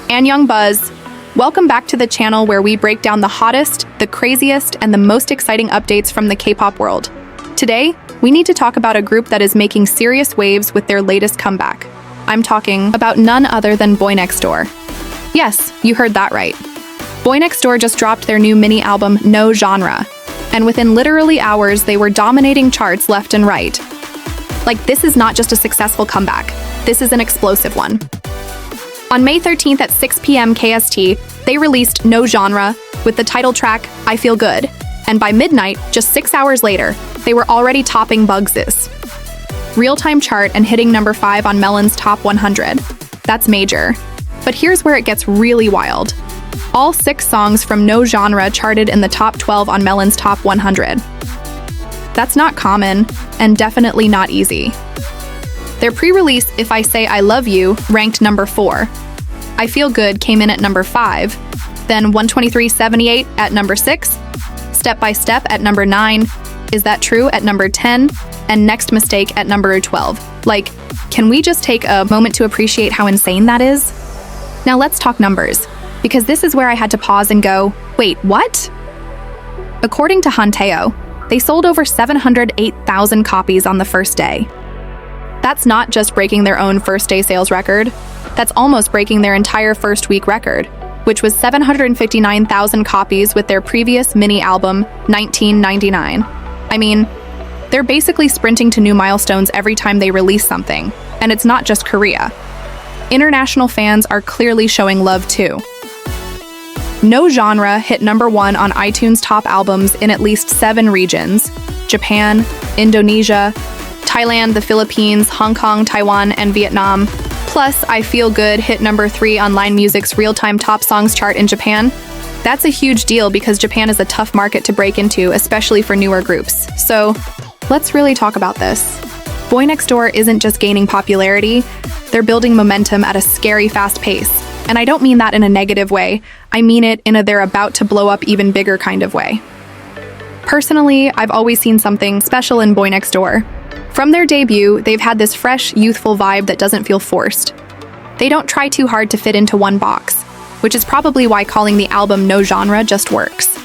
And Young Buzz, welcome back to the channel where we break down the hottest, the craziest, and the most exciting updates from the K-pop world. Today, we need to talk about a group that is making serious waves with their latest comeback. I'm talking about none other than BOYNEXTDOOR. Yes, you heard that right. BOYNEXTDOOR just dropped their new mini album, No Genre, and within literally hours, they were dominating charts left and right. Like, this is not just a successful comeback, this is an explosive one. On May 13th at 6 p.m. KST, they released No Genre with the title track, I Feel Good, and by midnight, just 6 hours later, they were already topping Bugs's real-time chart and hitting number 5 on Melon's Top 100. That's major. But here's where it gets really wild. All 6 songs from No Genre charted in the top 12 on Melon's Top 100. That's not common, and definitely not easy. Their pre-release If I Say I Love You ranked number 4. I Feel Good came in at number 5, then 123.78 at number 6, Step by Step at number 9, Is That True at number 10, and Next Mistake at number 12. Like, can we just take a moment to appreciate how insane that is? Now let's talk numbers, because this is where I had to pause and go, wait, what? According to Hanteo, they sold over 708,000 copies on the first day. That's not just breaking their own first-day sales record, that's almost breaking their entire first-week record, which was 759,000 copies with their previous mini-album, 1999. I mean, they're basically sprinting to new milestones every time they release something, and it's not just Korea. International fans are clearly showing love too. No Genre hit number 1 on iTunes top albums in at least 7 regions: Japan, Indonesia, Thailand, the Philippines, Hong Kong, Taiwan, and Vietnam. Plus, I Feel Good hit number 3 on Line Music's real-time top songs chart in Japan. That's a huge deal because Japan is a tough market to break into, especially for newer groups. So, let's really talk about this. BOYNEXTDOOR isn't just gaining popularity, they're building momentum at a scary fast pace. And I don't mean that in a negative way, I mean it in a they're about to blow up even bigger kind of way. Personally, I've always seen something special in BOYNEXTDOOR. From their debut, they've had this fresh, youthful vibe that doesn't feel forced. They don't try too hard to fit into one box, which is probably why calling the album No Genre just works.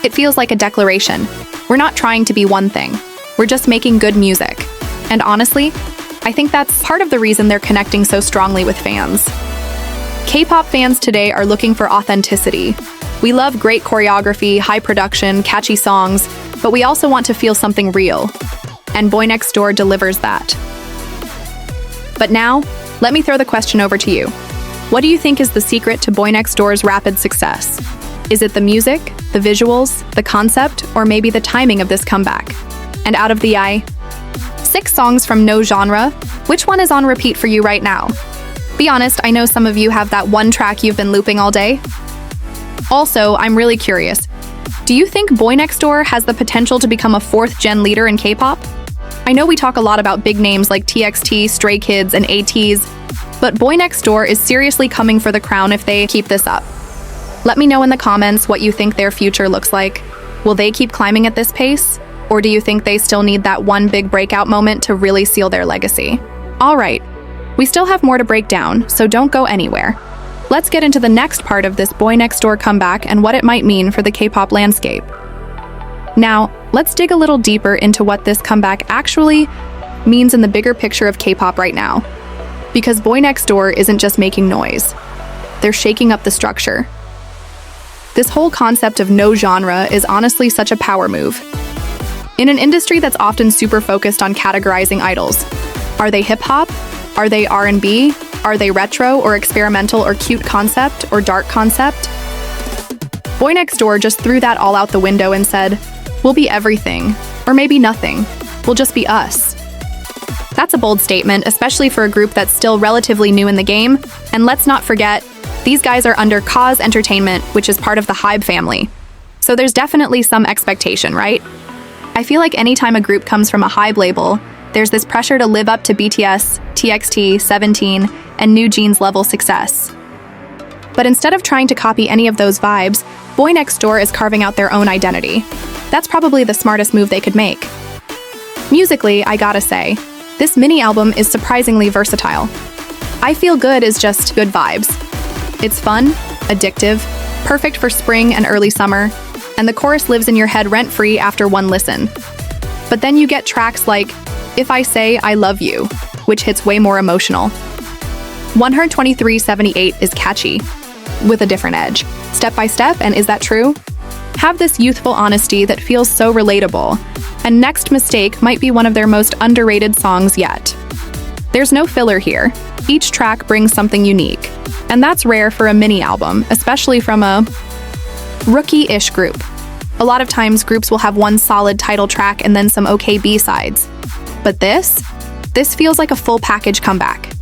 It feels like a declaration. We're not trying to be one thing. We're just making good music. And honestly, I think that's part of the reason they're connecting so strongly with fans. K-pop fans today are looking for authenticity. We love great choreography, high production, catchy songs, but we also want to feel something real. And BOYNEXTDOOR delivers that. But now, let me throw the question over to you. What do you think is the secret to BOYNEXTDOOR's rapid success? Is it the music, the visuals, the concept, or maybe the timing of this comeback? And out of the 6 songs from No Genre, which one is on repeat for you right now? Be honest, I know some of you have that one track you've been looping all day. Also, I'm really curious. Do you think BOYNEXTDOOR has the potential to become a 4th-gen leader in K-pop? I know we talk a lot about big names like TXT, Stray Kids, and ATEEZ, but BOYNEXTDOOR is seriously coming for the crown if they keep this up. Let me know in the comments what you think their future looks like. Will they keep climbing at this pace? Or do you think they still need that one big breakout moment to really seal their legacy? Alright, we still have more to break down, so don't go anywhere. Let's get into the next part of this BOYNEXTDOOR comeback and what it might mean for the K-pop landscape. Now, let's dig a little deeper into what this comeback actually means in the bigger picture of K-pop right now. Because BOYNEXTDOOR isn't just making noise. They're shaking up the structure. This whole concept of no genre is honestly such a power move. In an industry that's often super focused on categorizing idols, are they hip-hop? Are they R&B? Are they retro or experimental or cute concept or dark concept? BOYNEXTDOOR just threw that all out the window and said, we'll be everything, or maybe nothing. We'll just be us. That's a bold statement, especially for a group that's still relatively new in the game. And let's not forget, these guys are under Cause Entertainment, which is part of the HYBE family. So there's definitely some expectation, right? I feel like anytime a group comes from a HYBE label, there's this pressure to live up to BTS, TXT, 17, and New Jeans level success. But instead of trying to copy any of those vibes, BOYNEXTDOOR is carving out their own identity. That's probably the smartest move they could make. Musically, I gotta say, this mini album is surprisingly versatile. I Feel Good is just good vibes. It's fun, addictive, perfect for spring and early summer, and the chorus lives in your head rent-free after one listen. But then you get tracks like If I Say I Love You, which hits way more emotional. 12378 is catchy, with a different edge. Step by Step and Is That True have this youthful honesty that feels so relatable, and Next Mistake might be one of their most underrated songs yet. There's no filler here. Each track brings something unique, and that's rare for a mini album, especially from a rookie-ish group. A lot of times groups will have one solid title track and then some okay B-sides. But this feels like a full package comeback.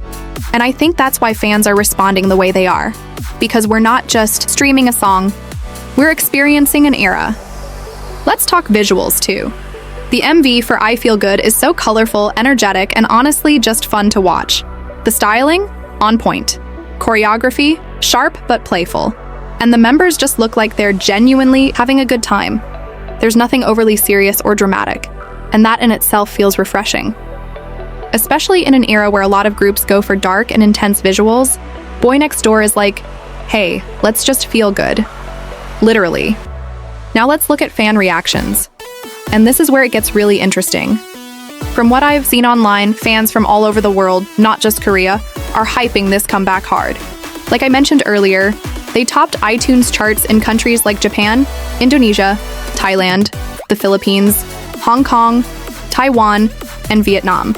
And I think that's why fans are responding the way they are, because we're not just streaming a song, we're experiencing an era. Let's talk visuals too. The MV for I Feel Good is so colorful, energetic, and honestly just fun to watch. The styling? On point. Choreography? Sharp but playful. And the members just look like they're genuinely having a good time. There's nothing overly serious or dramatic, and that in itself feels refreshing. Especially in an era where a lot of groups go for dark and intense visuals, BOYNEXTDOOR is like, hey, let's just feel good. Literally. Now let's look at fan reactions. And this is where it gets really interesting. From what I've seen online, fans from all over the world, not just Korea, are hyping this comeback hard. Like I mentioned earlier, they topped iTunes charts in countries like Japan, Indonesia, Thailand, the Philippines, Hong Kong, Taiwan, and Vietnam.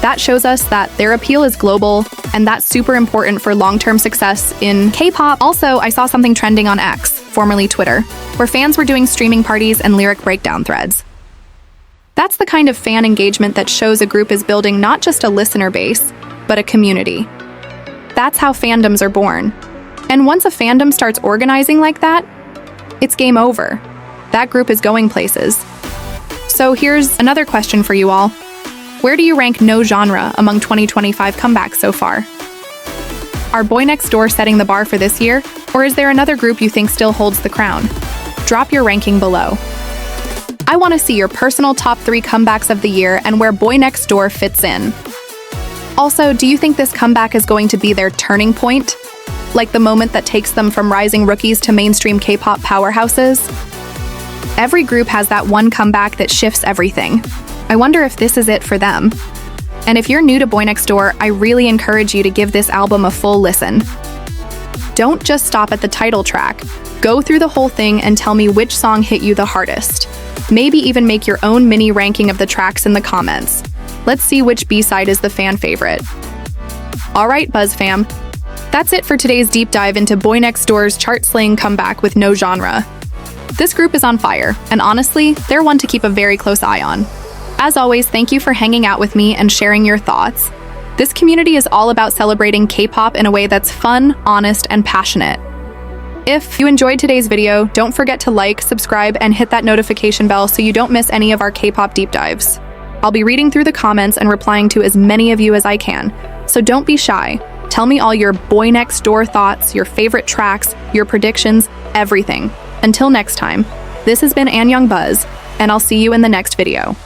That shows us that their appeal is global, and that's super important for long-term success in K-pop. Also, I saw something trending on X, formerly Twitter, where fans were doing streaming parties and lyric breakdown threads. That's the kind of fan engagement that shows a group is building not just a listener base, but a community. That's how fandoms are born. And once a fandom starts organizing like that, it's game over. That group is going places. So here's another question for you all. Where do you rank No Genre among 2025 comebacks so far? Are BOYNEXTDOOR setting the bar for this year, or is there another group you think still holds the crown? Drop your ranking below. I want to see your personal top 3 comebacks of the year and where BOYNEXTDOOR fits in. Also, do you think this comeback is going to be their turning point? Like the moment that takes them from rising rookies to mainstream K-pop powerhouses? Every group has that one comeback that shifts everything. I wonder if this is it for them. And if you're new to BOYNEXTDOOR, I really encourage you to give this album a full listen. Don't just stop at the title track. Go through the whole thing and tell me which song hit you the hardest. Maybe even make your own mini ranking of the tracks in the comments. Let's see which B-side is the fan favorite. Alright, Buzz fam. That's it for today's deep dive into BOYNEXTDOOR's chart-slaying comeback with No Genre. This group is on fire, and honestly, they're one to keep a very close eye on. As always, thank you for hanging out with me and sharing your thoughts. This community is all about celebrating K-pop in a way that's fun, honest, and passionate. If you enjoyed today's video, don't forget to like, subscribe, and hit that notification bell so you don't miss any of our K-pop deep dives. I'll be reading through the comments and replying to as many of you as I can, so don't be shy. Tell me all your BOYNEXTDOOR thoughts, your favorite tracks, your predictions, everything. Until next time, this has been Annyeong Buzz, and I'll see you in the next video.